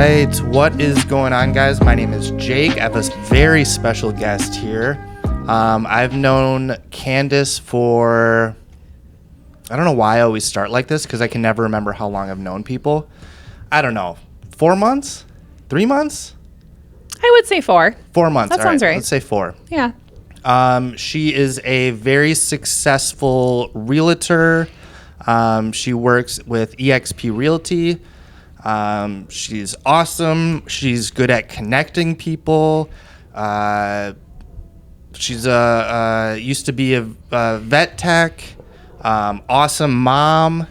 right, what is going on, guys? My name is Jake. I have a very special guest here. I've known Candice for, I don't know why I always start like this because I can never remember how long I've known people. I don't know, 4 months? 3 months? I would say 4. 4 months. That sounds right. Let's say 4. Yeah. She is a very successful realtor. She works with eXp Realty. She's awesome. She's good at connecting people. She's used to be a vet tech. Awesome mom.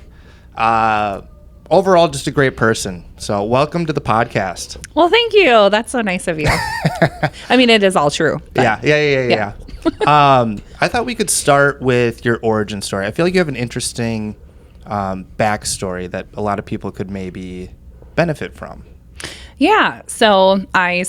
Overall, just a great person. So welcome to the podcast. Well, thank you. That's so nice of you. I mean, it is all true. Yeah. I thought we could start with your origin story. I feel like you have an interesting backstory that a lot of people could maybe benefit from. Yeah. So I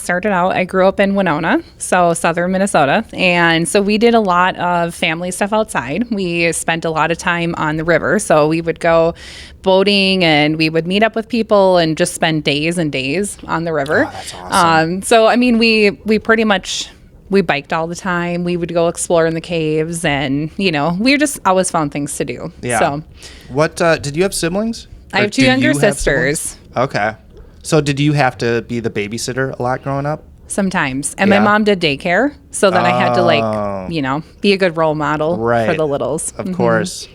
grew up in Winona, so southern Minnesota. And so we did a lot of family stuff outside. We spent a lot of time on the river. So we would go boating and we would meet up with people and just spend days and days on the river. Oh, that's awesome. So, I mean, we biked all the time. We would go explore in the caves and, we just always found things to do. Yeah. So What, did you have siblings? I have 2 younger sisters. Okay. So did you have to be the babysitter a lot growing up? Sometimes. And my mom did daycare. So then I had to be a good role model for the littles. Of course.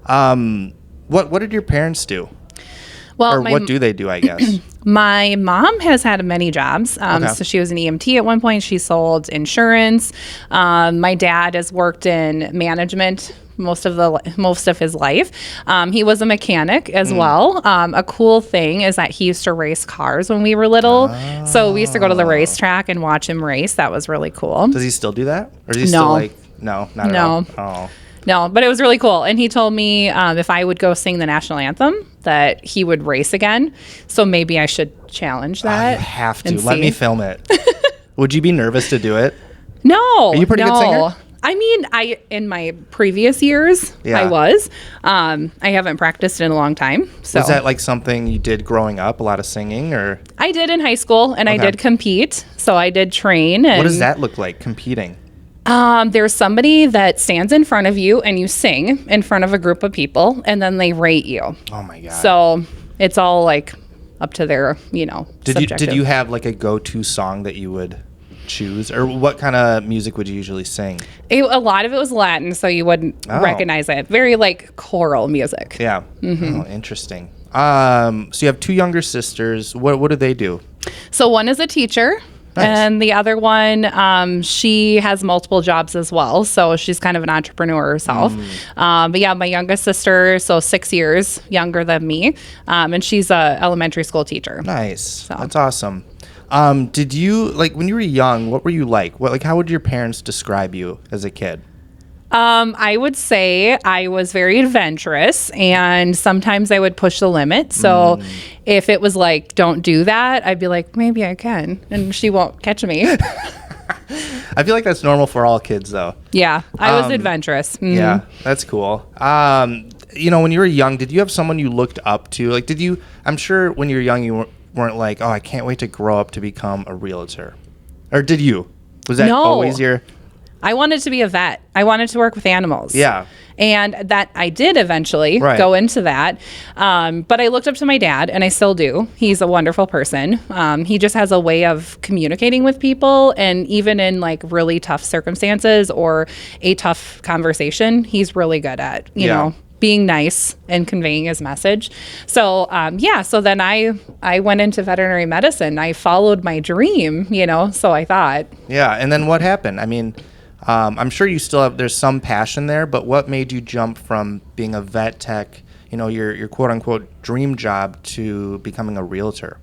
What did your parents do? Well, or what do they do, I guess? My mom has had many jobs. So she was an EMT at one point. She sold insurance. My dad has worked in management most of his life. He was a mechanic as well. A cool thing is that he used to race cars when we were little. So we used to go to the racetrack and watch him race. That was really cool. Does he still do that? Or is he still not at all? Oh. No, but it was really cool. And he told me if I would go sing the national anthem, that he would race again. So maybe I should challenge that. You have to. Let me film it. Would you be nervous to do it? No. Are you a pretty good singer? I mean, in my previous years, I was. I haven't practiced in a long time. So. Was that like something you did growing up, a lot of singing? Or I did in high school, and I did compete. So I did train. And what does that look like, competing? There's somebody that stands in front of you and you sing in front of a group of people and then they rate you. Oh my God. So it's all like up to their, subjective. Did you have like a go-to song that you would choose, or what kind of music would you usually sing? A lot of it was Latin, so you wouldn't recognize it. Very like choral music. Yeah. Mm-hmm. Oh, interesting. So you have 2 younger sisters. What do they do? So one is a teacher. Nice. And the other one, she has multiple jobs as well. So she's kind of an entrepreneur herself. But yeah, my youngest sister, so 6 years younger than me. And she's a elementary school teacher. Nice. So. That's awesome. Did you, when you were young, what were you like? How would your parents describe you as a kid? I would say I was very adventurous and sometimes I would push the limit. So if it was like, don't do that, I'd be like, maybe I can. And she won't catch me. I feel like that's normal for all kids though. Yeah, I was adventurous. Mm-hmm. Yeah, that's cool. When you were young, did you have someone you looked up to? I'm sure when you were young, you weren't like, oh, I can't wait to grow up to become a realtor. Or did you? Was that always your... I wanted to be a vet. I wanted to work with animals. Yeah. And that I did eventually go into that. But I looked up to my dad, and I still do. He's a wonderful person. He just has a way of communicating with people. And even in really tough circumstances or a tough conversation, he's really good at, being nice and conveying his message. So, so then I went into veterinary medicine. I followed my dream, so I thought. Yeah. And then what happened? I mean... I'm sure you still there's some passion there, but what made you jump from being a vet tech, your quote unquote dream job, to becoming a realtor?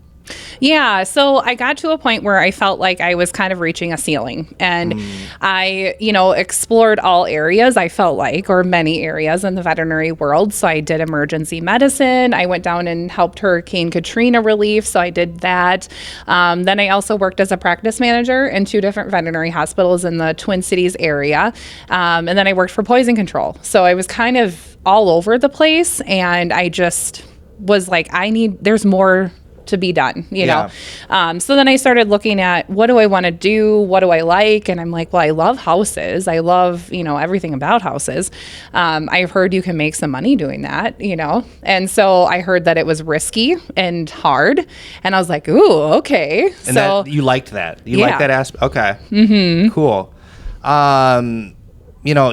Yeah, so I got to a point where I felt like I was kind of reaching a ceiling, and I, explored all areas, I felt like, or many areas in the veterinary world. So I did emergency medicine. I went down and helped Hurricane Katrina relief. So I did that. Then I also worked as a practice manager in 2 different veterinary hospitals in the Twin Cities area. And then I worked for poison control. So I was kind of all over the place, and I just was like, there's more to be done, you know? So then I started looking at, what do I want to do? What do I like? And I'm like, well, I love houses. I love, you know, everything about houses. I've heard you can make some money doing that, you know? And so I heard that it was risky and hard. And I was like, ooh, okay. And so that, you liked that. You liked that aspect. Okay. Mm-hmm. Cool. You know,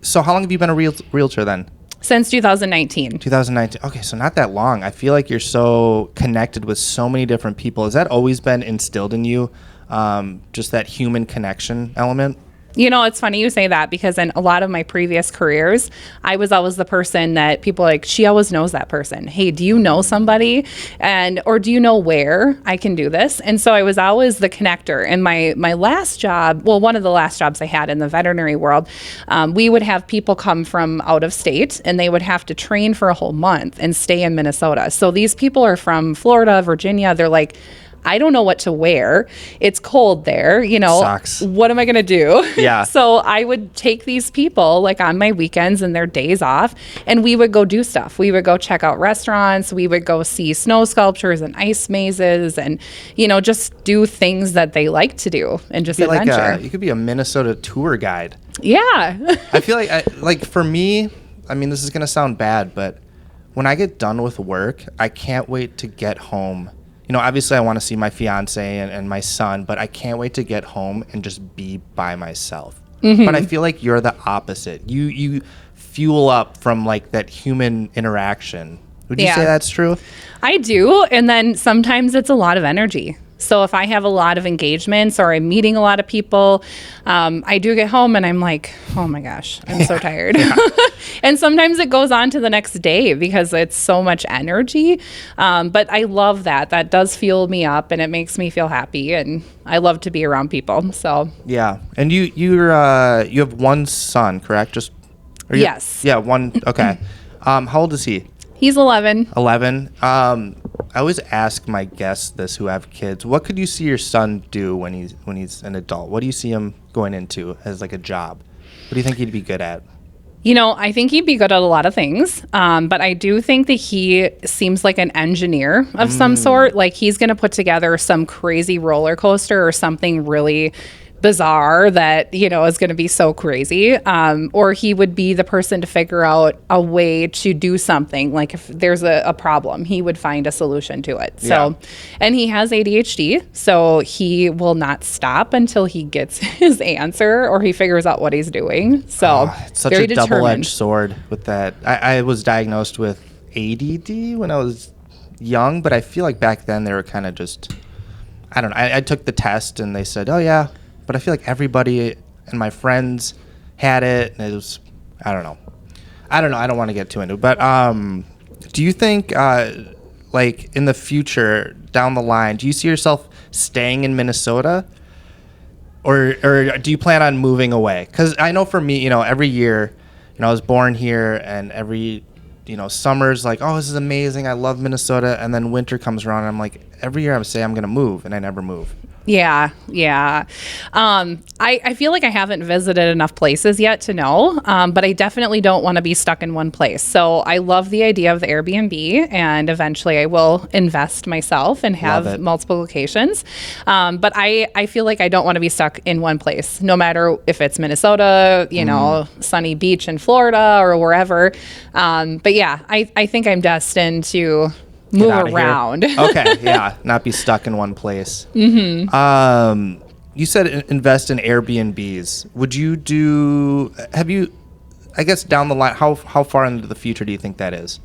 so how long have you been a realtor then? Since 2019. 2019. Okay, so not that long. I feel like you're so connected with so many different people. Has that always been instilled in you, just that human connection element? You know, it's funny you say that, because in a lot of my previous careers, I was always the person that people like, she always knows that person. Hey, do you know somebody? Or do you know where I can do this? And so I was always the connector. And my last job, well, one of the last jobs I had in the veterinary world, we would have people come from out of state, and they would have to train for a whole month and stay in Minnesota. So these people are from Florida, Virginia. They're like, I don't know what to wear. It's cold there, you know. Sucks. What am I going to do? Yeah. So I would take these people like on my weekends and their days off, and we would go do stuff. We would go check out restaurants. We would go see snow sculptures and ice mazes, and, you know, just do things that they like to do and just adventure. You could be a Minnesota tour guide. Yeah. I feel like for me, I mean, this is going to sound bad, but when I get done with work, I can't wait to get home. You know, obviously I want to see my fiance and my son, but I can't wait to get home and just be by myself. Mm-hmm. But I feel like you're the opposite. You fuel up from like that human interaction. Would you say that's true? I do. And then sometimes it's a lot of energy. So if I have a lot of engagements or I'm meeting a lot of people, I do get home and I'm like, oh my gosh, I'm so tired. And sometimes it goes on to the next day because it's so much energy. But I love that. That does fuel me up and it makes me feel happy. And I love to be around people. So yeah. And you have one son, correct? Yes. Yeah, one. Okay. How old is he? He's 11. 11. I always ask my guests this who have kids, what could you see your son do when he's an adult? What do you see him going into as like a job? What do you think he'd be good at? You know, I think he'd be good at a lot of things, but I do think that he seems like an engineer of some sort. Like he's going to put together some crazy roller coaster or something really bizarre that, you know, is going to be so crazy. Or he would be the person to figure out a way to do something. Like if there's a problem, he would find a solution to it. So, and he has ADHD, so he will not stop until he gets his answer or he figures out what he's doing. So it's such a double-edged sword with that. I was diagnosed with ADD when I was young, but I feel like back then they were kind of just, I don't know. I took the test and they said, oh yeah, but I feel like everybody and my friends had it, and it was, I don't know. I don't want to get too into it. But do you think, like, in the future, down the line, do you see yourself staying in Minnesota? Or do you plan on moving away? Because I know for me, you know, every year, you know, I was born here, and every, you know, summer's like, oh, this is amazing. I love Minnesota. And then winter comes around, and I'm like, every year I would say I'm going to move, and I never move. Yeah. I feel like I haven't visited enough places yet to know, but I definitely don't want to be stuck in one place. So I love the idea of the Airbnb, and eventually I will invest myself and have multiple locations. But I feel like I don't want to be stuck in one place, no matter if it's Minnesota, you know, sunny beach in Florida or wherever. But yeah, I think I'm destined to move around. Okay, yeah, not be stuck in one place. Mm-hmm. You said invest in Airbnbs. I guess down the line, how far into the future do you think that is?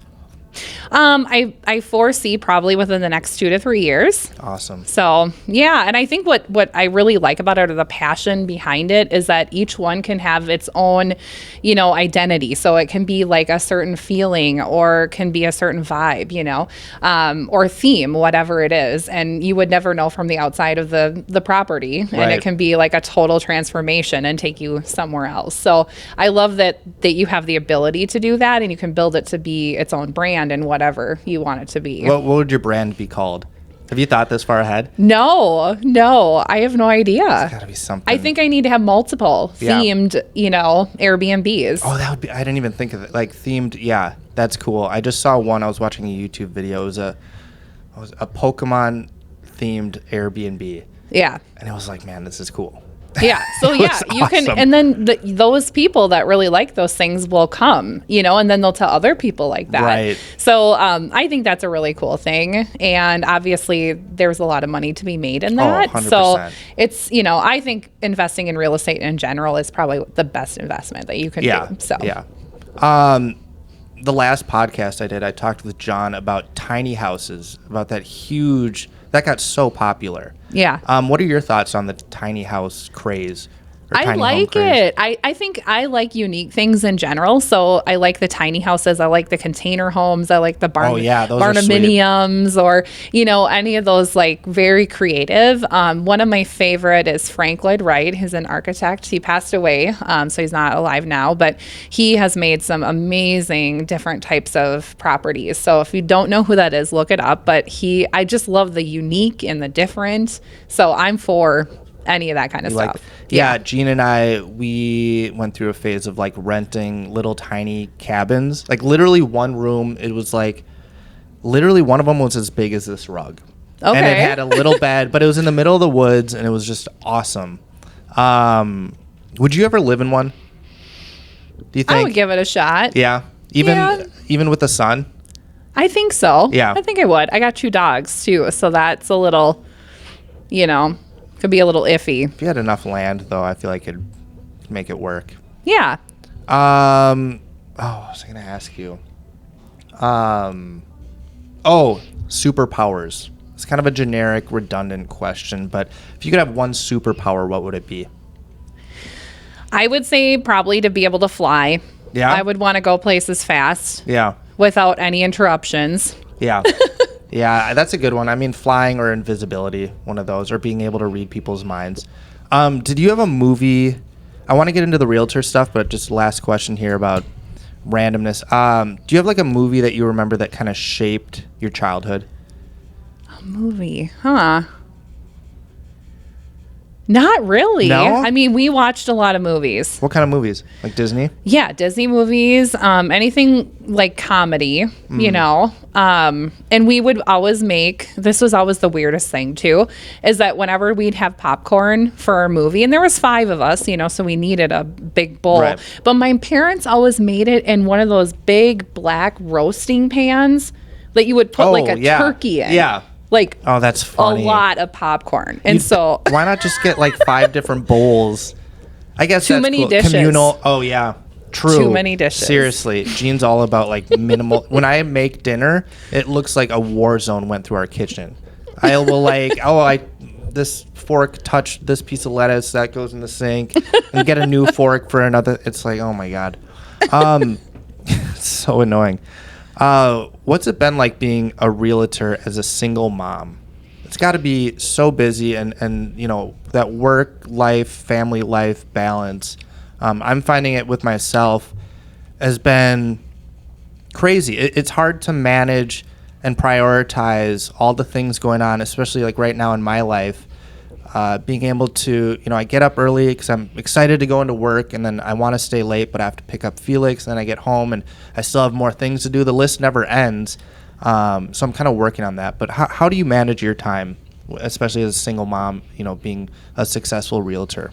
I foresee probably within the next 2 to 3 years. Awesome. So yeah, and I think what I really like about it, or the passion behind it, is that each one can have its own, you know, identity. So it can be like a certain feeling, or can be a certain vibe, you know, or theme, whatever it is. And you would never know from the outside of the property, and it can be like a total transformation and take you somewhere else. So I love that you have the ability to do that, and you can build it to be its own brand and whatever you want it to be. What would your brand be called? Have you thought this far ahead? No, I have no idea. There's gotta be something. I think I need to have multiple themed, you know, Airbnbs. Oh, that would be, I didn't even think of it. Like themed, yeah, that's cool. I just saw one, I was watching a YouTube video. It was a Pokemon themed Airbnb. Yeah. And it was like, man, this is cool. Yeah. So yeah, you awesome. can, and then those people that really like those things will come, and then they'll tell other people like that. Right. So I think that's a really cool thing. And obviously there's a lot of money to be made in that. 100%. So it's, I think investing in real estate in general is probably the best investment that you can do. So yeah. The last podcast I did, I talked with John about tiny houses, about that got so popular. Yeah. What are your thoughts on the tiny house craze? I like it. I think I like unique things in general. So I like the tiny houses. I like the container homes. I like the barndominiums or, any of those like very creative. One of my favorite is Frank Lloyd Wright. He's an architect. He passed away. So he's not alive now, but he has made some amazing different types of properties. So if you don't know who that is, look it up. But I just love the unique and the different. So I'm for any of that kind of stuff. Yeah, Gene and we went through a phase of like renting little tiny cabins, like literally one room. It was like literally one of them was as big as this rug. Okay. And it had a little bed, but it was in the middle of the woods and it was just awesome. Would you ever live in one? Do you think? I would give it a shot. Yeah. Even with the sun? I think so. Yeah. I think I would. I got 2 dogs too, so that's a little, could be a little iffy. If you had enough land, though, I feel like it'd make it work. Yeah. What was I going to ask you? Superpowers. It's kind of a generic, redundant question, but if you could have one superpower, what would it be? I would say probably to be able to fly. Yeah. I would want to go places fast. Yeah. Without any interruptions. Yeah. Yeah, that's a good one. I mean, flying or invisibility, one of those, or being able to read people's minds. Did you have a movie? I want to get into the realtor stuff, but just last question here about randomness. Do you have like a movie that you remember that kind of shaped your childhood? A movie, huh? Not really. No? I mean, we watched a lot of movies. What kind of movies? Like Disney? Yeah, Disney movies, anything like comedy, and we would always this was always the weirdest thing too, is that whenever we'd have popcorn for our movie, and there was 5 of us, so we needed a big bowl, right. But my parents always made it in one of those big black roasting pans that you would put turkey in. Yeah. Like, oh, that's funny. A lot of popcorn. And so why not just get like 5 different bowls? I guess too that's many cool. dishes. Communal. Oh yeah. True. Too many dishes. Seriously. Gene's all about like minimal. When I make dinner, it looks like a war zone went through our kitchen. I will this fork touched this piece of lettuce that goes in the sink and get a new fork for another. It's like, oh my God. It's so annoying. What's it been like being a realtor as a single mom? It's got to be so busy and that work life, family life balance. I'm finding it with myself has been crazy. It's hard to manage and prioritize all the things going on, especially like right now in my life. Being able to, I get up early because I'm excited to go into work, and then I want to stay late, but I have to pick up Felix, and then I get home, and I still have more things to do. The list never ends. So I'm kind of working on that. But how do you manage your time, especially as a single mom, being a successful realtor?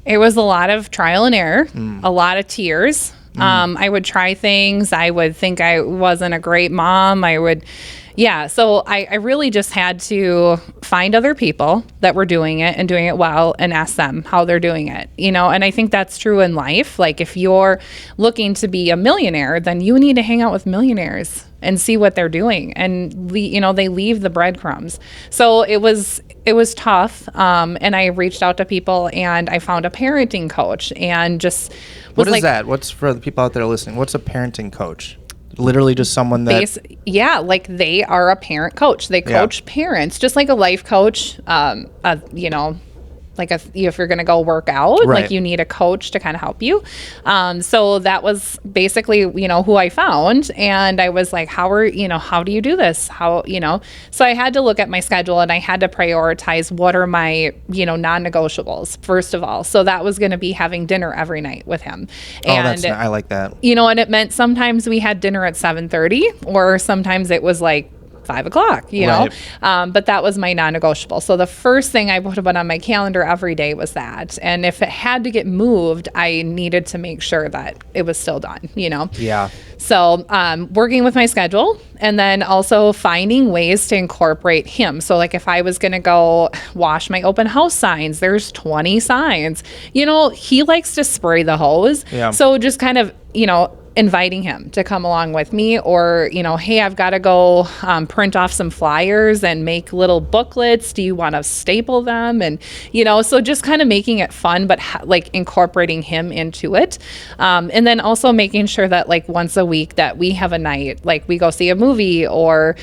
It was a lot of trial and error, a lot of tears. I would try things. I would think I wasn't a great mom. So I really just had to find other people that were doing it and doing it well and ask them how they're doing it, and I think that's true in life. Like if you're looking to be a millionaire, then you need to hang out with millionaires and see what they're doing. And, they leave the breadcrumbs. So it was tough. And I reached out to people and I found a parenting coach and just was What is that? What's for the people out there listening? What's a parenting coach? Literally just someone that... like they are a parent coach. They coach parents, just like a life coach, like if you're going to go work out, right. Like you need a coach to kind of help you. So that was basically, who I found. And I was like, how do you do this? So I had to look at my schedule and I had to prioritize what are my, non-negotiables, first of all. So that was going to be having dinner every night with him. And, I like that. And it meant sometimes we had dinner at 7:30 or sometimes it was like 5:00, you know? But that was my non-negotiable. So the first thing I put on my calendar every day was that. And if it had to get moved, I needed to make sure that it was still done, you know? Yeah. So working with my schedule, and then also finding ways to incorporate him. So like if I was going to go wash my open house signs, there's 20 signs. You know, he likes to spray the hose. Yeah. So just kind of, you know, inviting him to come along with me, or, you know, hey, I've got to go print off some flyers and make little booklets. Do you want to staple them? And, you know, so just kind of making it fun, but like incorporating him into it. And then also making sure that like once a week that we have a night, like we go see a movie, or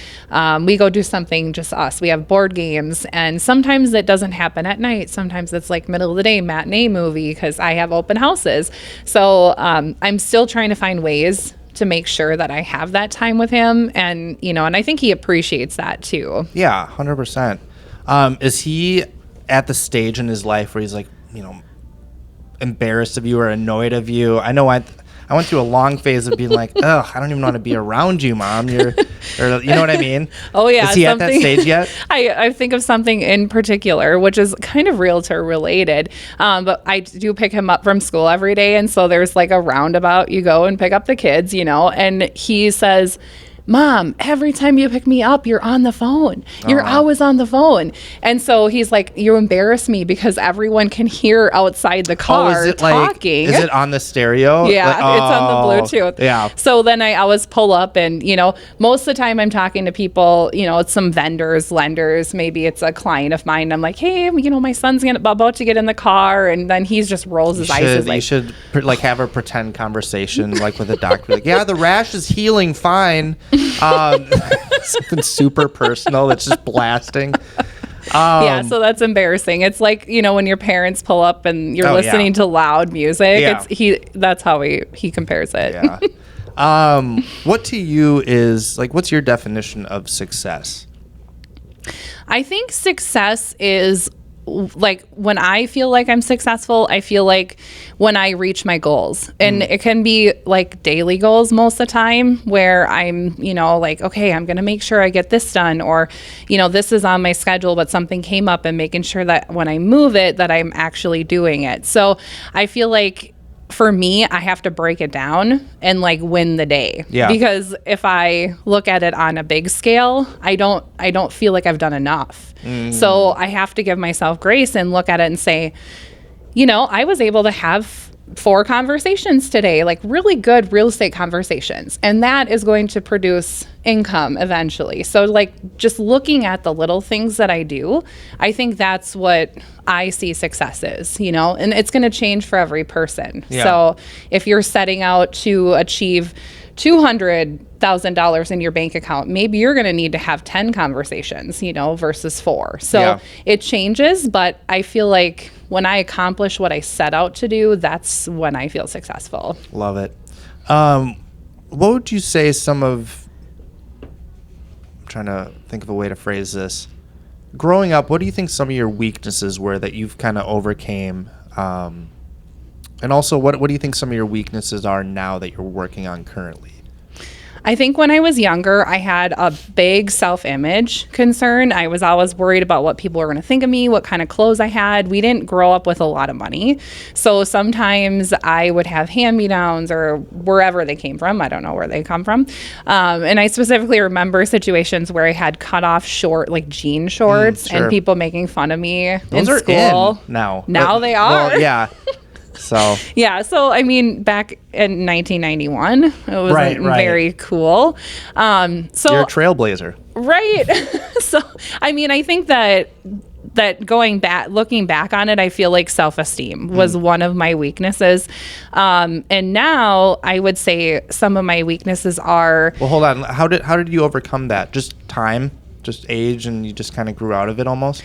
we go do something just us. We have board games, and sometimes it doesn't happen at night. Sometimes it's like middle of the day matinee movie because I have open houses. So I'm still trying to find ways to make sure that I have that time with him, and you know, and I think he appreciates that too. Yeah, 100%. Is he at the stage in his life where he's like, you know, embarrassed of you or annoyed of you? I know I went through a long phase of being like, oh, I don't even want to be around you, Mom. Or you know what I mean? Oh, yeah. Is he at that stage yet? I think of something in particular, which is kind of realtor related. But I do pick him up from school every day. And so there's like a roundabout. You go and pick up the kids, you know, and he says, Mom, every time you pick me up, you're on the phone. You're always on the phone. And so he's like, you embarrass me because everyone can hear outside the car talking. Is it on the stereo? Yeah, it's on the Bluetooth. Yeah. So then I always pull up, and, you know, most of the time I'm talking to people, you know, it's some vendors, lenders, maybe it's a client of mine. I'm like, hey, you know, my son's about to get in the car. And then he just rolls his eyes. You should like have a pretend conversation like with a doctor. Like, yeah, the rash is healing fine. Something super personal that's just blasting. Yeah, so that's embarrassing. It's like, you know, when your parents pull up and you're listening to loud music. Yeah. That's how he compares it. Yeah. What to you is like, what's your definition of success? I think success is like when I feel like I'm successful, I feel like when I reach my goals, and it can be like daily goals most of the time where I'm, you know, like, okay, I'm going to make sure I get this done, or, you know, this is on my schedule, but something came up, and making sure that when I move it, that I'm actually doing it. So I feel like for me, I have to break it down and like win the day. Yeah. Because if I look at it on a big scale, I don't feel like I've done enough. So I have to give myself grace and look at it and say, you know, I was able to have 4 conversations today, like really good real estate conversations. And that is going to produce income eventually. So like just looking at the little things that I do, I think that's what I see success is, you know, and it's going to change for every person. Yeah. So if you're setting out to achieve $200,000 in your bank account, maybe you're going to need to have 10 conversations, you know, versus 4. So it changes, but I feel like when I accomplish what I set out to do, that's when I feel successful. Love it. What would you say I'm trying to think of a way to phrase this. Growing up, what do you think some of your weaknesses were that you've kind of overcame? And also, what do you think some of your weaknesses are now that you're working on currently? I think when I was younger, I had a big self-image concern. I was always worried about what people were going to think of me, what kind of clothes I had. We didn't grow up with a lot of money. So sometimes I would have hand-me-downs or wherever they came from. I don't know where they come from. And I specifically remember situations where I had cut off short, like jean shorts, and people making fun of me Those in school. In now. Now they are. Well, yeah. So I mean, back in 1991, it was very cool. So you're a trailblazer, right? So I mean, I think that looking back on it, I feel like self-esteem was one of my weaknesses, and now I would say some of my weaknesses are. Well, hold on. How did you overcome that? Just time, just age, and you just kind of grew out of it almost.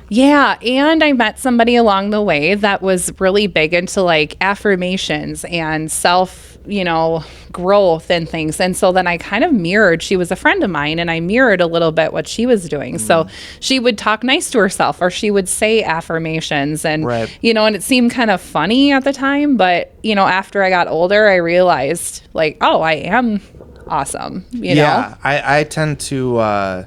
Yeah, and I met somebody along the way that was really big into like affirmations and self, you know, growth and things. And so then I kind of mirrored, she was a friend of mine, and I mirrored a little bit what she was doing. So she would talk nice to herself, or she would say affirmations, and, you know, and it seemed kind of funny at the time. But, you know, after I got older, I realized like, oh, I am awesome. You know? I tend to, I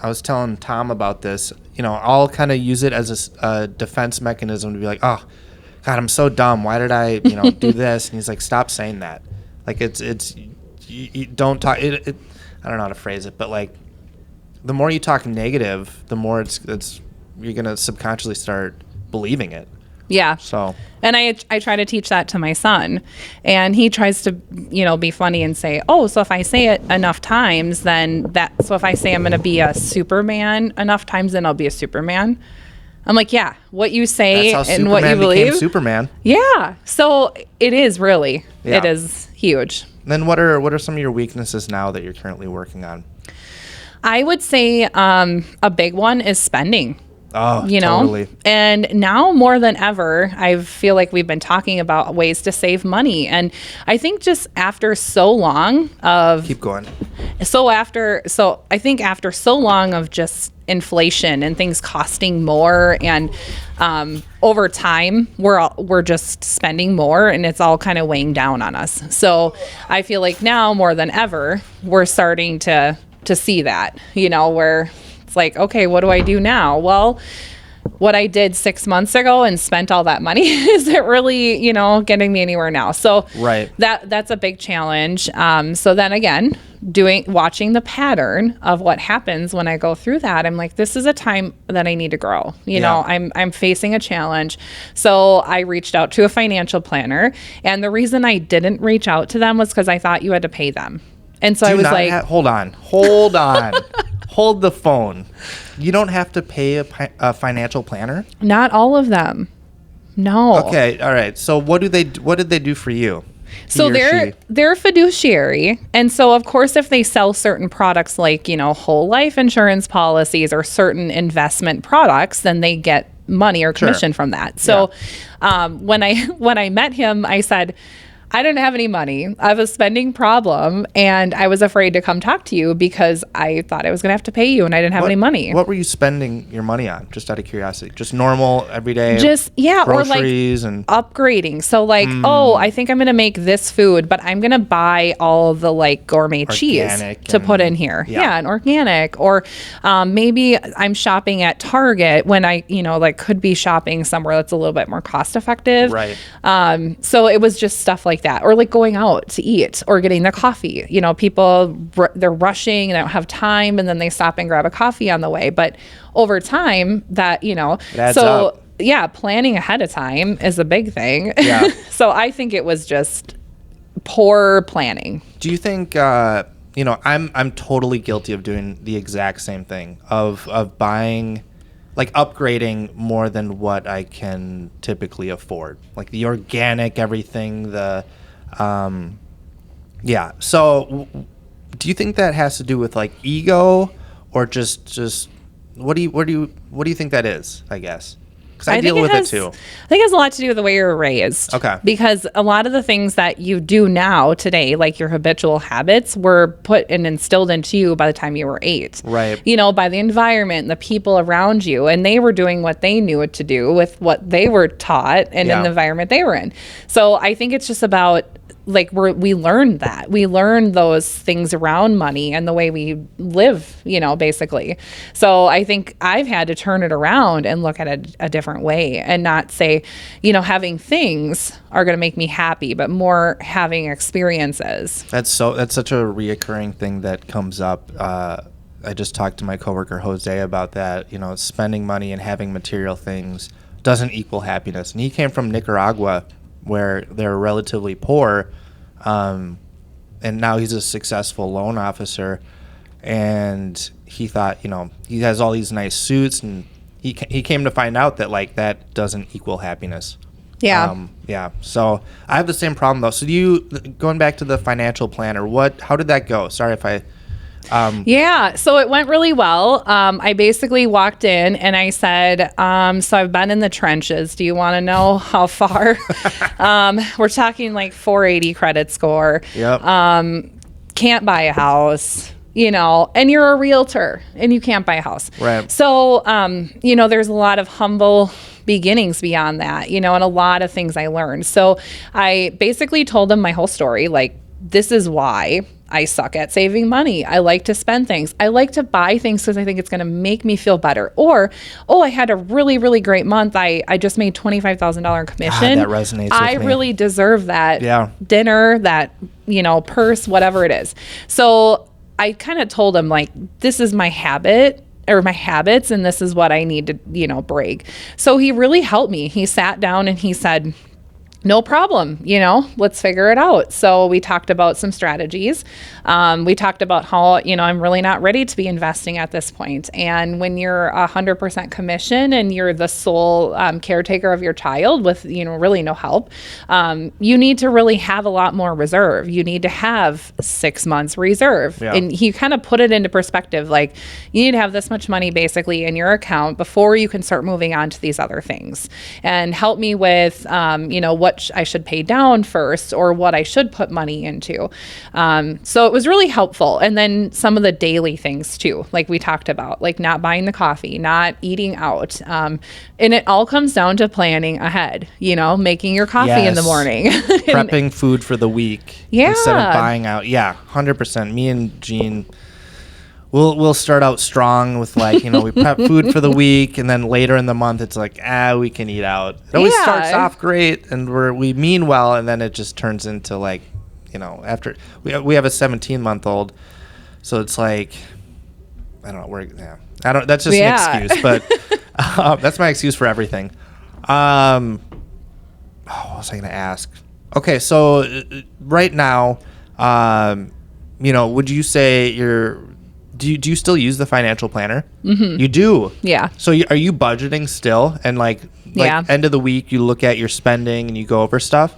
was telling Tom about this, I'll kind of use it as a defense mechanism to be like, oh, God, I'm so dumb. Why did I, do this? And he's like, stop saying that. Like, you don't talk, I don't know how to phrase it, but like, the more you talk negative, the more you're going to subconsciously start believing it. Yeah. So. And I try to teach that to my son, and he tries to, be funny and say, oh, so if I say it enough times, so if I say I'm going to be a Superman enough times, then I'll be a Superman. I'm like, yeah, what you say and Superman what you believe. Superman. Yeah. So it is really, yeah. It is huge. Then what are some of your weaknesses now that you're currently working on? I would say a big one is spending. Oh, totally. And now more than ever, I feel like we've been talking about ways to save money. And I think just after so long of... Keep going. So I think after so long of just inflation and things costing more, and over time, we're just spending more, and it's all kind of weighing down on us. So I feel like now more than ever, we're starting to see that, where it's like, okay, what do I do now? Well, what I did 6 months ago and spent all that money, is it really, getting me anywhere now? So right. That's a big challenge. So then again, watching the pattern of what happens when I go through that, I'm like, this is a time that I need to grow. I'm facing a challenge. So I reached out to a financial planner, and the reason I didn't reach out to them was because I thought you had to pay them. And so I was like, hold on. Hold the phone. You don't have to pay a financial planner? Not all of them. No. Okay. All right. So what did they do for you? So they're fiduciary. And so of course, if they sell certain products like, whole life insurance policies or certain investment products, then they get money or commission from that. So when I met him, I said, I didn't have any money. I have a spending problem, and I was afraid to come talk to you because I thought I was going to have to pay you, and I didn't have any money. What were you spending your money on, just out of curiosity? Just normal, everyday groceries, or like and upgrading. So like, I think I'm going to make this food, but I'm going to buy all the like gourmet cheese to put in here. Yeah, and organic. Or maybe I'm shopping at Target when I, could be shopping somewhere that's a little bit more cost effective. Right. So it was just stuff like that, or like going out to eat or getting the coffee. People, they're rushing and they don't have time, and then they stop and grab a coffee on the way. But over time, that it adds up. Yeah, planning ahead of time is a big thing. Yeah. So I think it was just poor planning. Do you think I'm totally guilty of doing the exact same thing of buying, like upgrading more than what I can typically afford, like the organic everything, So do you think that has to do with like ego, or just what do you think that is, I guess? Because I deal with it too. I think it has a lot to do with the way you're raised. Okay. Because a lot of the things that you do now today, like your habitual habits, were put and instilled into you by the time you were 8. Right. By the environment and the people around you. And they were doing what they knew what to do with what they were taught and in the environment they were in. So I think it's just about, like, we learned that. We learned those things around money and the way we live, basically. So I think I've had to turn it around and look at a different way, and not say, having things are going to make me happy, but more having experiences. That's such a reoccurring thing that comes up. I just talked to my coworker Jose about that. Spending money and having material things doesn't equal happiness. And he came from Nicaragua, where they're relatively poor, and now he's a successful loan officer, and he thought, he has all these nice suits, and he came to find out that like that doesn't equal happiness. Yeah. So I have the same problem though. So going back to the financial planner, how did that go? Sorry if I so it went really well. I basically walked in and I said, so I've been in the trenches. Do you want to know how far? We're talking like 480 credit score. Yep. Can't buy a house, and you're a realtor and you can't buy a house. Right. So, there's a lot of humble beginnings beyond that, and a lot of things I learned. So I basically told them my whole story, like, this is why I suck at saving money. I like to spend things. I like to buy things because I think it's going to make me feel better. Or, oh, I had a really, really great month. I just made $25,000 in commission. That resonates with I me. really deserve that dinner, that, purse, whatever it is. So I kind of told him, like, this is my habit or my habits, and this is what I need to, break. So he really helped me. He sat down and he said, no problem, let's figure it out. So we talked about some strategies. We talked about how, I'm really not ready to be investing at this point. And when you're 100% commission and you're the sole caretaker of your child with, really no help, you need to really have a lot more reserve. You need to have 6 months reserve. Yeah. And he kind of put it into perspective, like you need to have this much money basically in your account before you can start moving on to these other things, and help me with, what I should pay down first or what I should put money into. So it was really helpful. And then some of the daily things too, like we talked about, like not buying the coffee, not eating out. And it all comes down to planning ahead, making your coffee in the morning. Prepping food for the week instead of buying out. Yeah, 100%. Me and Jean, We'll start out strong with we prep food for the week, and then later in the month it's like, we can eat out. It always starts off great, and we mean well, and then it just turns into after we have a 17-month-old, so it's like, I don't know, that's just an excuse, but that's my excuse for everything. What was I gonna ask? Okay, so right now, would you say do you still use the financial planner? Mm-hmm. You do? Yeah. So are you budgeting still? And end of the week, you look at your spending and you go over stuff?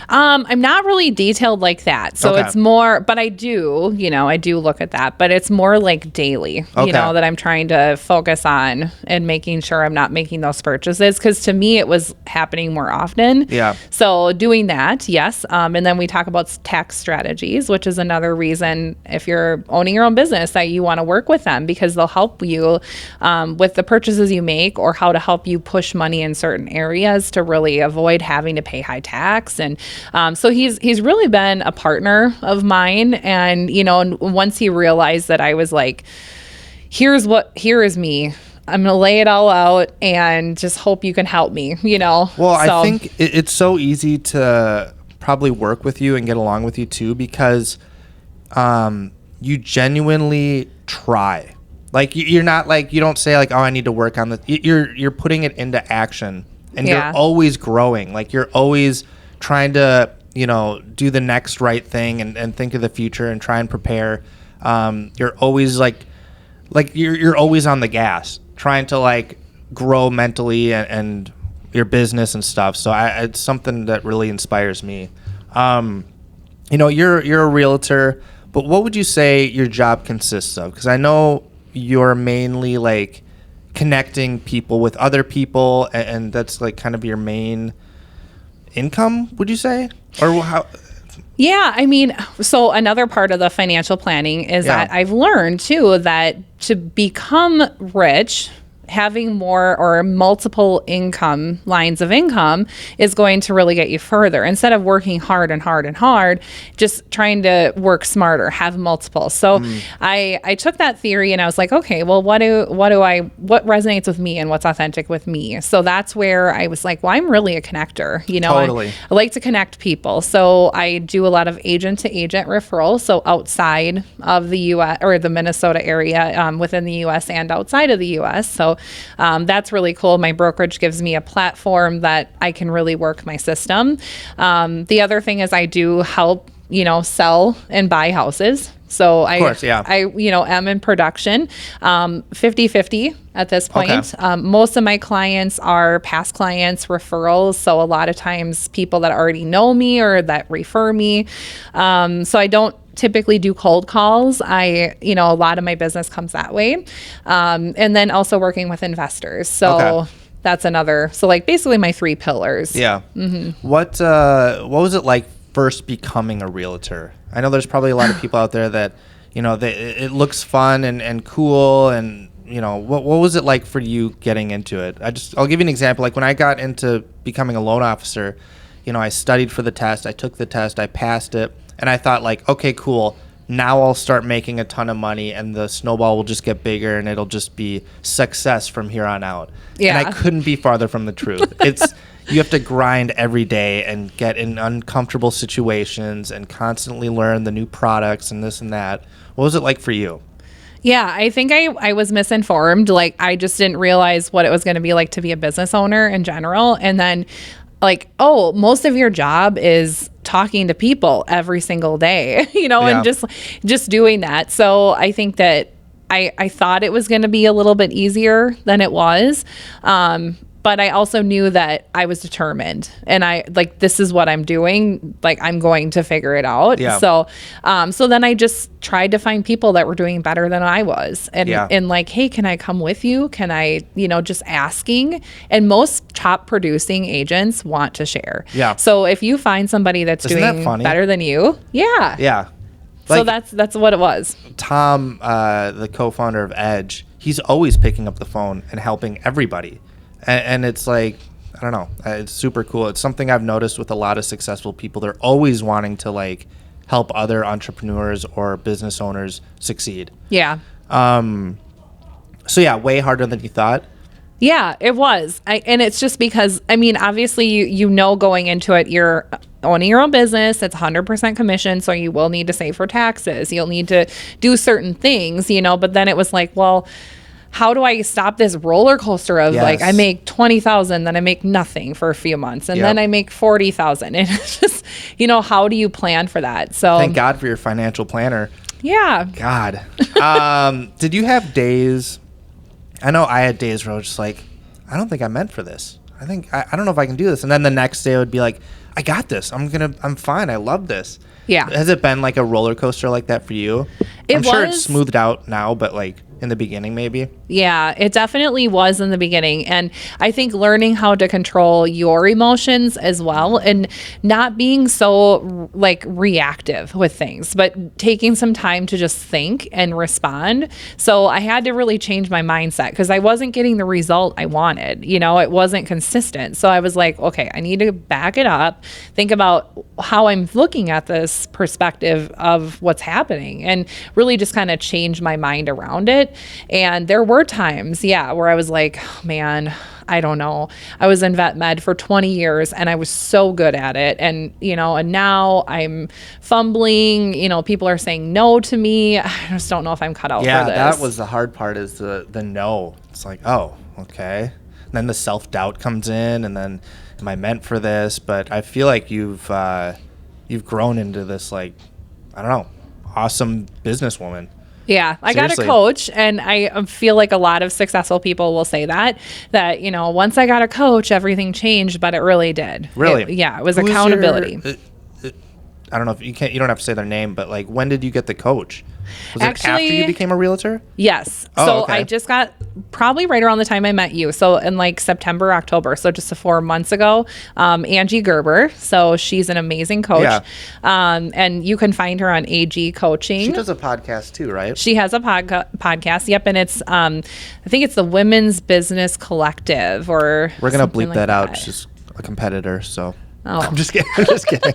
I'm not really detailed like that. So it's more, but I do look at that, but it's more like daily, that I'm trying to focus on and making sure I'm not making those purchases. Cause to me, it was happening more often. Yeah. So doing that, yes. And then we talk about tax strategies, which is another reason if you're owning your own business that you want to work with them, because they'll help you with the purchases you make, or how to help you push money in certain areas to really avoid having to pay high tax. And so he's really been a partner of mine. And, once he realized that I was like, here is me. I'm going to lay it all out and just hope you can help me, Well, I think it's so easy to probably work with you and get along with you too, because you genuinely try. Like you're not you don't say I need to work on this. You're putting it into action, and you're always growing. You're always trying to, do the next right thing and think of the future and try and prepare. You're always you're always on the gas, trying to grow mentally and your business and stuff. So it's something that really inspires me. You're a realtor, but what would you say your job consists of? Because I know you're mainly connecting people with other people, and that's kind of your main income, would you say? Or how? Yeah, I mean, so another part of the financial planning is that I've learned too that to become rich, having more or multiple income lines of income is going to really get you further, instead of working hard and hard and hard, just trying to work smarter, have multiple. So I took that theory and I was like, okay, well, what resonates with me and what's authentic with me? So that's where I was like, well, I'm really a connector, Totally. I like to connect people. So I do a lot of agent to agent referrals. So outside of the U.S. or the Minnesota area, within the U.S. and outside of the U.S. So that's really cool. My brokerage gives me a platform that I can really work my system. The other thing is I do help, sell and buy houses. So I am in production, 50-50 at this point. Okay. Most of my clients are past clients, referrals. So a lot of times people that already know me or that refer me. So I don't typically do cold calls. A lot of my business comes that way. And then also working with investors. So that's another, basically my 3 pillars. Yeah. Mm-hmm. What was it like first becoming a realtor? I know there's probably a lot of people out there that, it looks fun and cool. And, what was it like for you getting into it? I'll give you an example. When I got into becoming a loan officer, I studied for the test. I took the test. I passed it. And I thought okay, cool. now I'll start making a ton of money and the snowball will just get bigger and it'll just be success from here on out. Yeah. And I couldn't be farther from the truth. You have to grind every day and get in uncomfortable situations and constantly learn the new products and this and that. What was it like for you? Yeah, I think I was misinformed. Like, I just didn't realize what it was going to be like to be a business owner in general. And then like, oh, most of your job is talking to people every single day, and just doing that. So I think that I thought it was going to be a little bit easier than it was. But I also knew that I was determined and this is what I'm doing. Like, I'm going to figure it out. Yeah. So then I just tried to find people that were doing better than I was. And like, hey, can I come with you? Can I, just asking. And most top producing agents want to share. Yeah. So if you find somebody that's doing better than you. Yeah. Yeah. So that's what it was. Tom, the co-founder of Edge, he's always picking up the phone and helping everybody. And it's like, I don't know, it's super cool. It's something I've noticed with a lot of successful people. They're always wanting to like help other entrepreneurs or business owners succeed. Yeah. So yeah, way harder than you thought. Yeah, it was. And it's just because, obviously you know going into it, you're owning your own business. It's 100% commission. So you will need to save for taxes. You'll need to do certain things, but then it was like, well, how do I stop this roller coaster of like, I make 20,000, then I make nothing for a few months and then I make 40,000. And it's just, how do you plan for that? So thank God for your financial planner. Yeah. God. Did you have days? I know I had days where I was just like, I don't think I'm meant for this. I don't know if I can do this. And then the next day I would be like, I got this. I'm fine. I love this. Yeah. Has it been like a roller coaster like that for you? I'm sure it's smoothed out now, but like in the beginning maybe. Yeah, it definitely was in the beginning. And I think learning how to control your emotions as well and not being so like reactive with things, but taking some time to just think and respond. So I had to really change my mindset because I wasn't getting the result I wanted. It wasn't consistent. So I was like, okay, I need to back it up, think about how I'm looking at this perspective of what's happening and really just kind of change my mind around it. And there were times, where I was like, oh, man, I don't know. I was in vet med for 20 years and I was so good at it. And, and now I'm fumbling, people are saying no to me. I just don't know if I'm cut out for this. Yeah, that was the hard part is the no. It's like, oh, okay. And then the self-doubt comes in and then am I meant for this? But I feel like you've grown into this, like, I don't know, awesome businesswoman. Yeah, I got a coach, and I feel like a lot of successful people will say that, once I got a coach, everything changed, but it really did. Really? It was accountability. I don't know if you don't have to say their name, but like, when did you get the coach? Was it after you became a realtor? Yes. Oh, so okay. I just got probably right around the time I met you. So in like September, October. So just 4 months ago, Angie Gerber. So she's an amazing coach. Yeah. And you can find her on AG Coaching. She does a podcast too, right? She has a podcast. Yep. And it's, I think it's the Women's Business Collective or we're going to bleep like that out. She's a competitor. So I'm just kidding.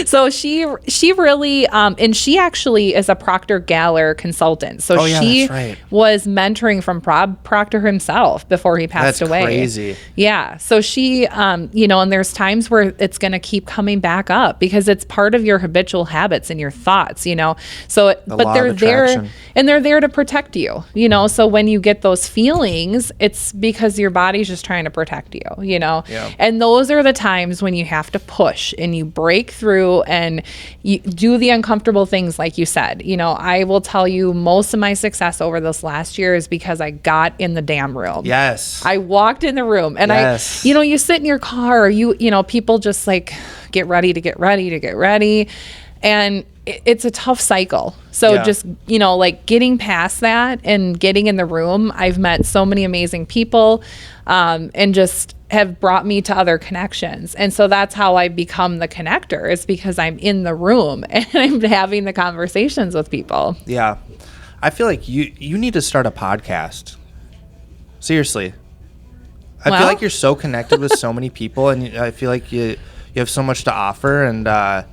So she really, and she actually is a Procter Galler consultant. So she was mentoring from Procter himself before he passed away. That's crazy. Yeah. So she, and there's times where it's going to keep coming back up because it's part of your habitual habits and your thoughts, So, but they're there and they're there to protect you, So when you get those feelings, it's because your body's just trying to protect you, Yeah. And those are the times when you have to push and you break through and you do the uncomfortable things like you said. I will tell you most of my success over this last year is because I got in the damn room. Yes. I walked in the room and you sit in your car or people just like get ready. And it's a tough cycle. So just, like getting past that and getting in the room, I've met so many amazing people and just have brought me to other connections. And so that's how I become the connector is because I'm in the room and I'm having the conversations with people. Yeah. I feel like you need to start a podcast. Seriously. I feel like you're so connected with so many people and I feel like you have so much to offer and I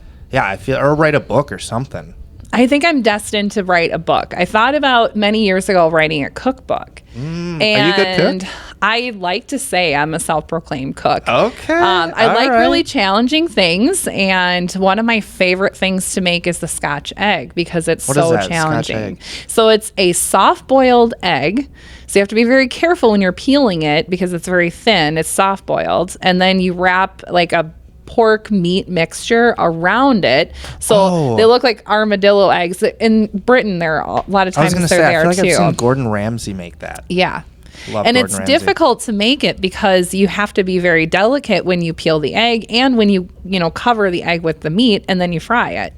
feel, or write a book or something. I think I'm destined to write a book. I thought about many years ago writing a cookbook. And are you a good cook? I like to say I'm a self-proclaimed cook. Okay. I like really challenging things, and one of my favorite things to make is the Scotch egg because it's so challenging. So it's a soft-boiled egg. So you have to be very careful when you're peeling it because it's very thin. It's soft-boiled, and then you wrap like a pork meat mixture around it, so they look like armadillo eggs. In Britain, they're a lot of times they're there too. I feel like I've seen Gordon Ramsay make that. Yeah. Love and Gordon it's Ramsay. difficult to make it because you have to be very delicate when you peel the egg and when you cover the egg with the meat and then you fry it.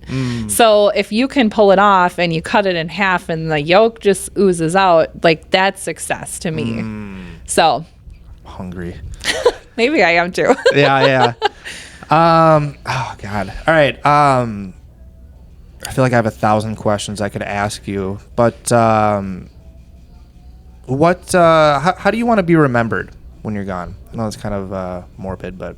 So if you can pull it off and you cut it in half and the yolk just oozes out, like that's success to me. So I'm hungry. Maybe I am too. Yeah. Oh God. All right. I feel like I have 1,000 questions I could ask you, but how do you want to be remembered when you're gone? I know it's kind of morbid, but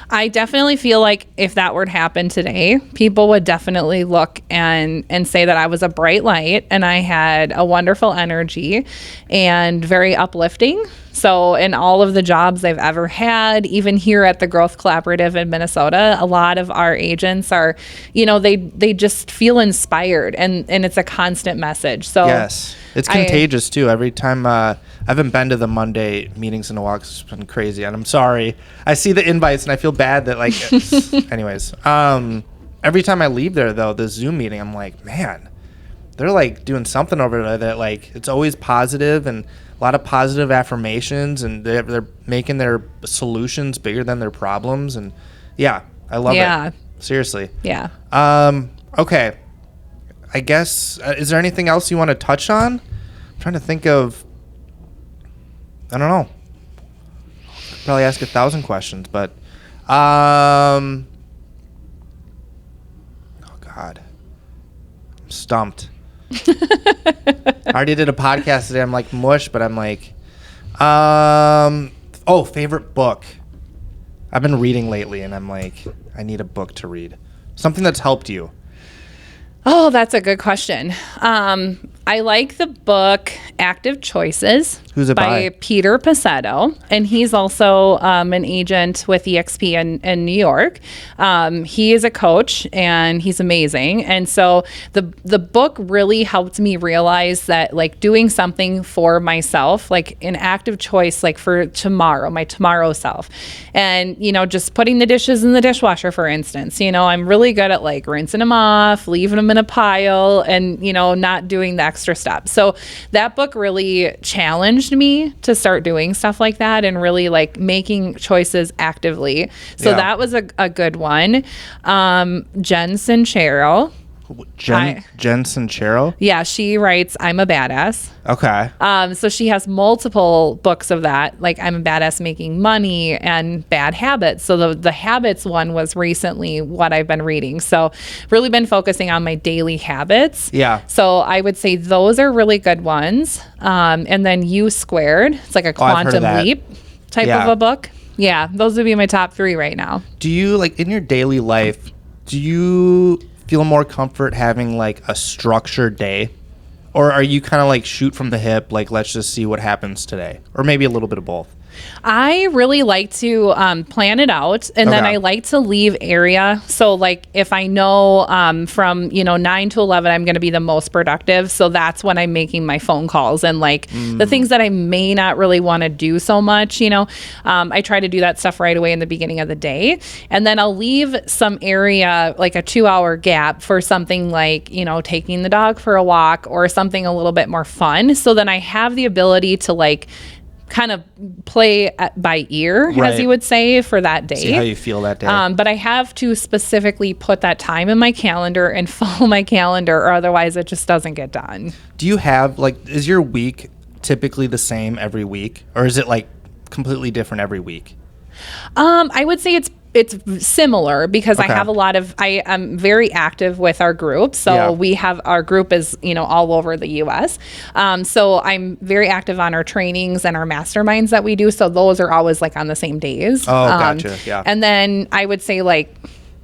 I definitely feel like if that were to happen today, people would definitely look and say that I was a bright light and I had a wonderful energy and very uplifting. So in all of the jobs I've ever had, even here at the Growth Collaborative in Minnesota, a lot of our agents are, they just feel inspired and it's a constant message. So yes, it's contagious too. Every time I haven't been to the Monday meetings in a while 'cause it's been crazy, and I'm sorry. I see the invites and I feel bad that anyways. Every time I leave there though, the Zoom meeting, I'm like, man, they're like doing something over there that like it's always positive and a lot of positive affirmations, and they're making their solutions bigger than their problems, and yeah, I love it. Seriously. Yeah. Okay. I guess is there anything else you want to touch on? I'm trying to think of. I don't know. Probably ask 1,000 questions, but oh God, I'm stumped. I already did a podcast today. I'm like mush, but I'm like, favorite book. I've been reading lately, and I'm like, I need a book to read. Something that's helped you. Oh, that's a good question. I like the book Active Choices. Who's it by? Peter Passetto. And he's also an agent with EXP in New York. He is a coach and he's amazing. And so the book really helped me realize that like doing something for myself, like an active choice, like for tomorrow, my tomorrow self. And, just putting the dishes in the dishwasher, for instance, I'm really good at like rinsing them off, leaving them in a pile and, not doing the extra steps. So that book really challenged me to start doing stuff like that and really like making choices actively. So that was a good one. Jen Sincero. Jen Sincero? Yeah, she writes I'm a Badass. Okay. So she has multiple books of that, like I'm a Badass Making Money and Bad Habits. So the habits one was recently what I've been reading. So really been focusing on my daily habits. Yeah. So I would say those are really good ones. And then U Squared, it's like a quantum leap type of a book. Yeah, those would be my top 3 right now. Do you, like, in your daily life, do you feel more comfort having like a structured day, or are you kind of like shoot from the hip, like let's just see what happens today, or maybe a little bit of both? I really like to plan it out, and then I like to leave area. So like if I know from 9 to 11 I'm going to be the most productive, so that's when I'm making my phone calls and like the things that I may not really want to do so much, I try to do that stuff right away in the beginning of the day, and then I'll leave some area, like a 2-hour gap, for something like taking the dog for a walk or something a little bit more fun, so then I have the ability to like kind of play by ear, as you would say, for that day. See how you feel that day. But I have to specifically put that time in my calendar and follow my calendar, or otherwise it just doesn't get done. Do you have is your week typically the same every week, or is it like completely different every week? I would say it's similar because I have I am very active with our group. So we have, our group is, all over the US. So I'm very active on our trainings and our masterminds that we do. So those are always like on the same days. Oh, gotcha. Yeah. And then I would say like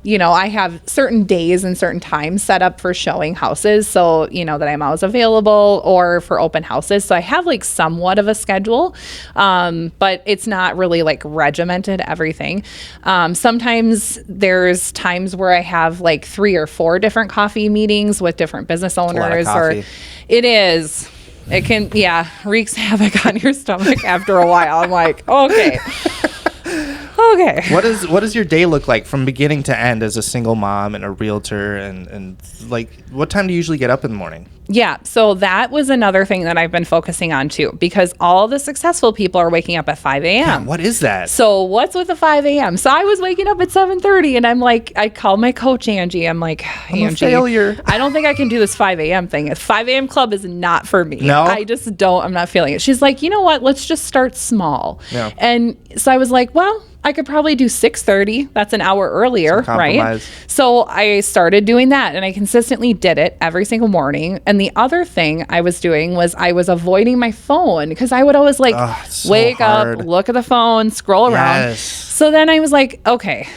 I have certain days and certain times set up for showing houses. So, that I'm always available, or for open houses. So I have like somewhat of a schedule, but it's not really like regimented everything. Sometimes there's times where I have like 3 or 4 different coffee meetings with different business owners, or it is. It can, wreaks havoc on your stomach after a while. I'm like, okay. What does your day look like from beginning to end as a single mom and a realtor, and like what time do you usually get up in the morning? Yeah, so that was another thing that I've been focusing on too, because all the successful people are waking up at 5 a.m. Yeah, what is that? So what's with the 5 a.m.? So I was waking up at 7:30, and I'm like, I call my coach Angie. I'm like, I'm Angie, a failure. I don't think I can do this 5 a.m. thing. A 5 a.m. club is not for me. No? I just don't. I'm not feeling it. She's like, you know what? Let's just start small. Yeah. And so I was like, well, I could probably do 6:30. That's an hour earlier, right? So I started doing that, and I consistently did it every single morning. And the other thing I was doing was I was avoiding my phone, because I would always wake up, look at the phone, scroll around. Yes. So then I was like, okay,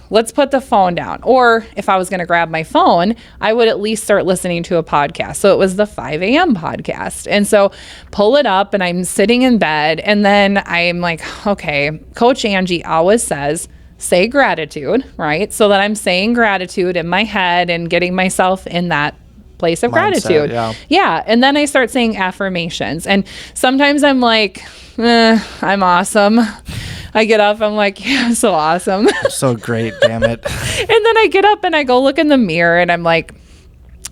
let's put the phone down. Or if I was going to grab my phone, I would at least start listening to a podcast. So it was the 5 a.m. podcast. And so pull it up, and I'm sitting in bed, and then I'm like, okay, Coach Angie always says, say gratitude, right? So that I'm saying gratitude in my head and getting myself in that place of gratitude. Yeah. And then I start saying affirmations. And sometimes I'm like, I'm awesome. I get up, I'm like, yeah, I'm so awesome. So great, damn it. And then I get up and I go look in the mirror, and I'm like,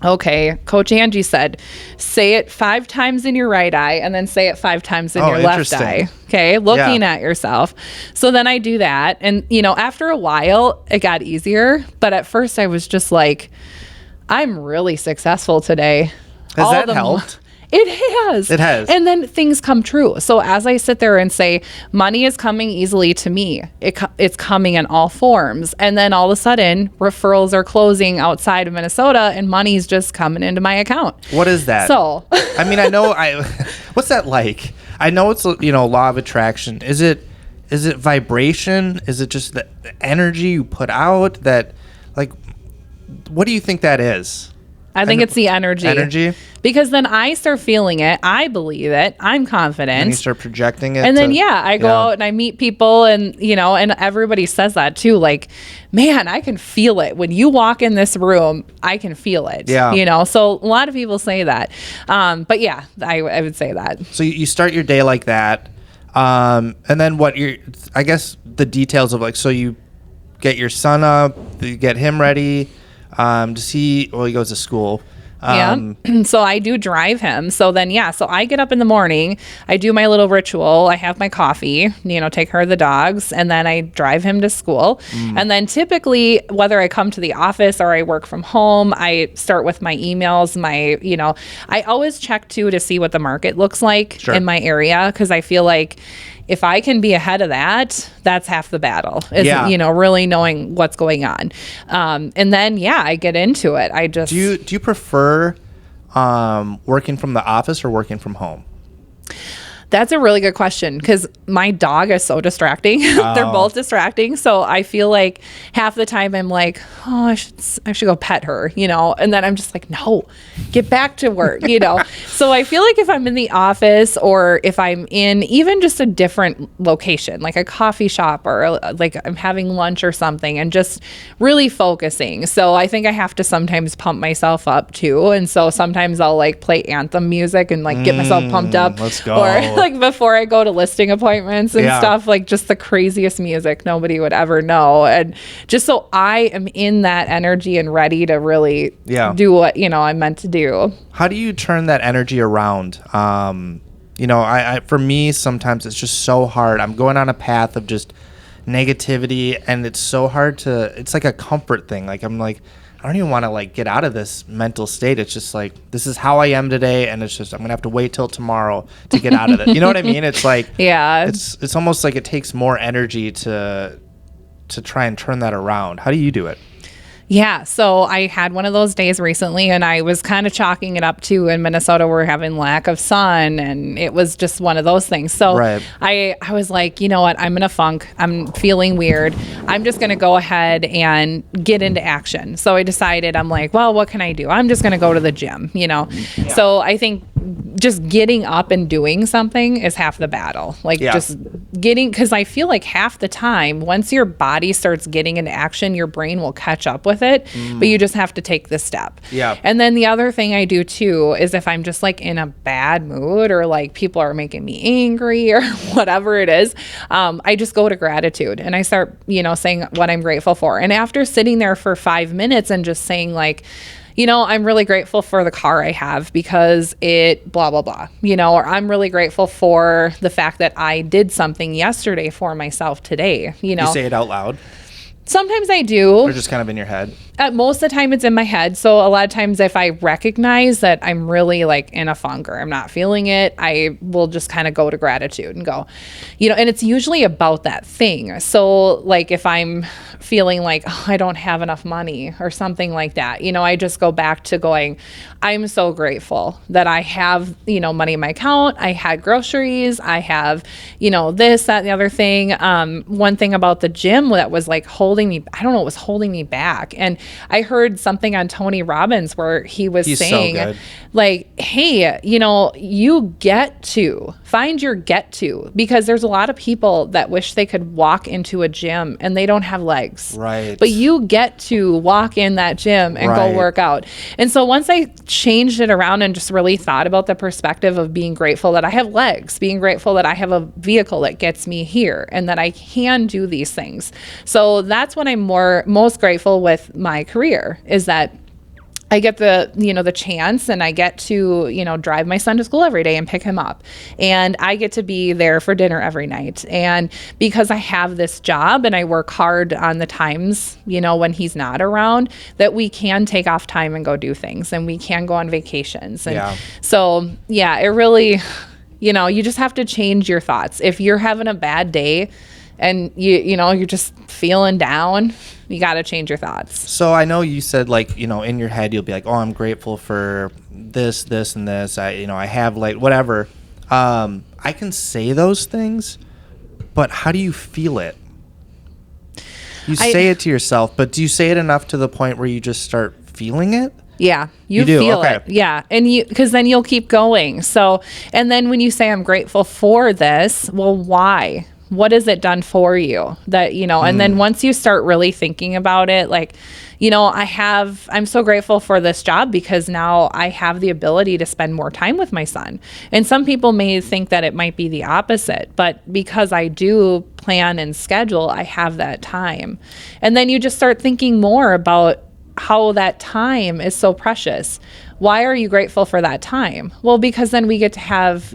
okay, Coach Angie said, say it 5 times in your right eye, and then say it 5 times in your left eye. Okay, looking at yourself. So then I do that. And, after a while, it got easier. But at first I was just like, I'm really successful today. Has that helped? It has. It has. And then things come true. So as I sit there and say, money is coming easily to me, it's coming in all forms. And then all of a sudden, referrals are closing outside of Minnesota, and money's just coming into my account. What is that? So, I mean, what's that like? I know it's, law of attraction. Is it vibration? Is it just the energy you put out that, like, what do you think that is? I think it's the energy. Because then I start feeling it. I believe it. I'm confident. And you start projecting it. And then, I go out and I meet people, and, and everybody says that too. Like, man, I can feel it. When you walk in this room, I can feel it. Yeah. So a lot of people say that. But yeah, I would say that. So you start your day like that. And then I guess the details of so you get your son up, you get him ready. He goes to school. So I do drive him. So then, so I get up in the morning, I do my little ritual. I have my coffee, take care of the dogs, and then I drive him to school. And then typically, whether I come to the office or I work from home, I start with my emails, I always check too to see what the market looks like in my area. 'Cause I feel like if I can be ahead of that, that's half the battle. Really knowing what's going on. And then, I get into it. I just... Do you prefer working from the office or working from home? That's a really good question, because my dog is so distracting. They're both distracting. So I feel like half the time I'm like, oh, I should go pet her, and then I'm just like, no, get back to work, So I feel like if I'm in the office, or if I'm in even just a different location, like a coffee shop, or like I'm having lunch or something, and just really focusing. So I think I have to sometimes pump myself up too. And so sometimes I'll play anthem music and get myself pumped up. Let's go. Or before I go to listing appointments and stuff, just the craziest music nobody would ever know. And just so I am in that energy and ready to really do what, I'm meant to do. How do you turn that energy around? For me, sometimes it's just so hard. I'm going on a path of just negativity, and it's so hard it's like a comfort thing. I don't even want to get out of this mental state. It's just this is how I am today, and it's just I'm gonna have to wait till tomorrow to get out of it. You know what I mean? It's it's almost like it takes more energy to try and turn that around. How do you do it? Yeah. So I had one of those days recently, and I was kind of chalking it up to in Minnesota, we're having lack of sun, and it was just one of those things. So I was like, you know what? I'm in a funk. I'm feeling weird. I'm just going to go ahead and get into action. So I decided, I'm like, well, what can I do? I'm just going to go to the gym, Yeah. So I think just getting up and doing something is half the battle. Just getting, because I feel like half the time, once your body starts getting into action, your brain will catch up with it, but you just have to take the step. Yeah. And then the other thing I do too is if I'm just like in a bad mood or like people are making me angry or whatever it is, I just go to gratitude and I start, saying what I'm grateful for. And after sitting there for 5 minutes and just saying like, I'm really grateful for the car I have because it blah, blah, blah, or I'm really grateful for the fact that I did something yesterday for myself today, You say it out loud? Sometimes I do. Or just kind of in your head? Most of the time it's in my head. So a lot of times if I recognize that I'm really like in a funk or I'm not feeling it, I will just kind of go to gratitude and go, and it's usually about that thing. So like if I'm feeling like I don't have enough money or something like that, I just go back to going, I'm so grateful that I have, money in my account. I had groceries. I have, this, that, and the other thing. One thing about the gym that was like holding me, I don't know, it was holding me back. And I heard something on Tony Robbins where he's saying so good. Like, hey, you get to find your get to, because there's a lot of people that wish they could walk into a gym and they don't have legs. Right. But you get to walk in that gym and go work out. And so once I changed it around and just really thought about the perspective of being grateful that I have legs, being grateful that I have a vehicle that gets me here and that I can do these things. So that's what I'm most grateful with my career, is that I get the chance and I get to, drive my son to school every day and pick him up. And I get to be there for dinner every night. And because I have this job and I work hard on the times, when he's not around, that we can take off time and go do things and we can go on vacations. And so, it really, you just have to change your thoughts. If you're having a bad day and you're just feeling down, you got to change your thoughts. So I know you said like, in your head, you'll be like, oh, I'm grateful for this, this, and this. I have like whatever. I can say those things, but how do you feel it? You say it to yourself, but do you say it enough to the point where you just start feeling it? Yeah, you do? feel Okay. it. Yeah. And because then you'll keep going. So, and then when you say I'm grateful for this, well, why? What has it done for you that, and then once you start really thinking about it, like, I'm so grateful for this job because now I have the ability to spend more time with my son. And some people may think that it might be the opposite, but because I do plan and schedule, I have that time. And then you just start thinking more about how that time is so precious. Why are you grateful for that time? Well, because then we get to have,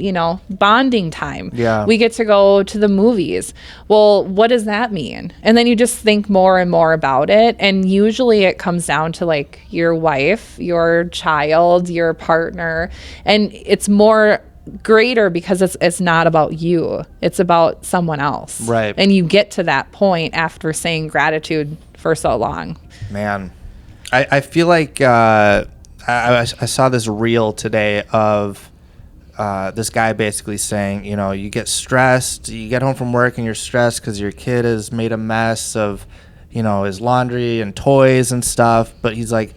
bonding time. Yeah. We get to go to the movies. Well, what does that mean? And then you just think more and more about it. And usually it comes down to like your wife, your child, your partner. And it's more greater because it's not about you. It's about someone else. Right. And you get to that point after saying gratitude for so long. Man, I feel like I saw this reel today of this guy basically saying, you get stressed, you get home from work and you're stressed because your kid has made a mess of, his laundry and toys and stuff. But he's like,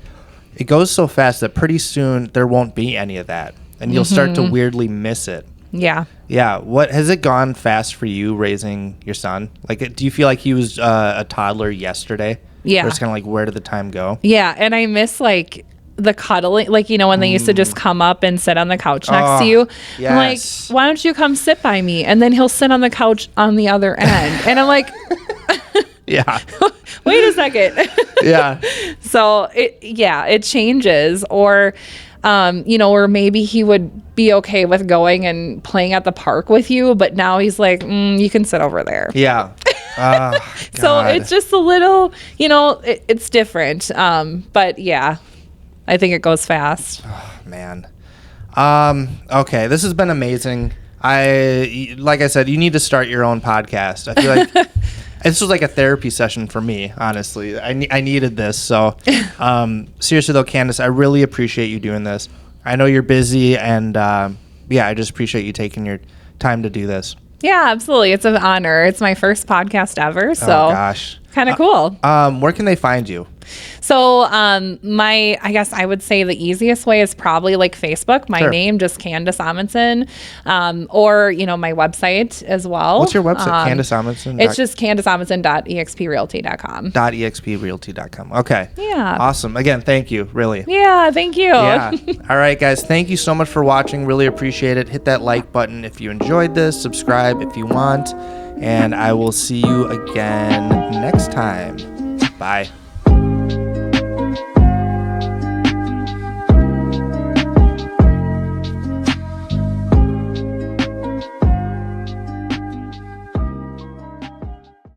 it goes so fast that pretty soon there won't be any of that. And you'll start to weirdly miss it. Yeah. Yeah. What has it gone fast for you raising your son? Like, do you feel like he was a toddler yesterday? Yeah. Or it's kind of like, where did the time go? Yeah. And I miss like the cuddling, like, when they used to just come up and sit on the couch next to you. Yes. I'm like, why don't you come sit by me? And then he'll sit on the couch on the other end. And I'm like, yeah. Wait a second. Yeah. So it changes. Or, or maybe he would be okay with going and playing at the park with you, but now he's like, you can sit over there. Yeah. So it's just a little, it's different. But yeah, I think it goes fast. Oh, man. Okay. This has been amazing. Like I said, you need to start your own podcast. I feel like This was like a therapy session for me, honestly. I needed this. So seriously though, Candice, I really appreciate you doing this. I know you're busy, and yeah, I just appreciate you taking your time to do this. Yeah, absolutely. It's an honor. It's my first podcast ever. So oh gosh, kind of cool. Where can they find you? So I guess I would say the easiest way is probably like Facebook, my name, just Candice Amundson, or, my website as well. What's your website? Candice Amundson? It's just candiceamundson.exprealty.com. .exprealty.com. Okay. Yeah. Awesome. Again, thank you. Really. Yeah. Thank you. Yeah. All right, guys. Thank you so much for watching. Really appreciate it. Hit that like button if you enjoyed this. Subscribe if you want. And I will see you again next time. Bye.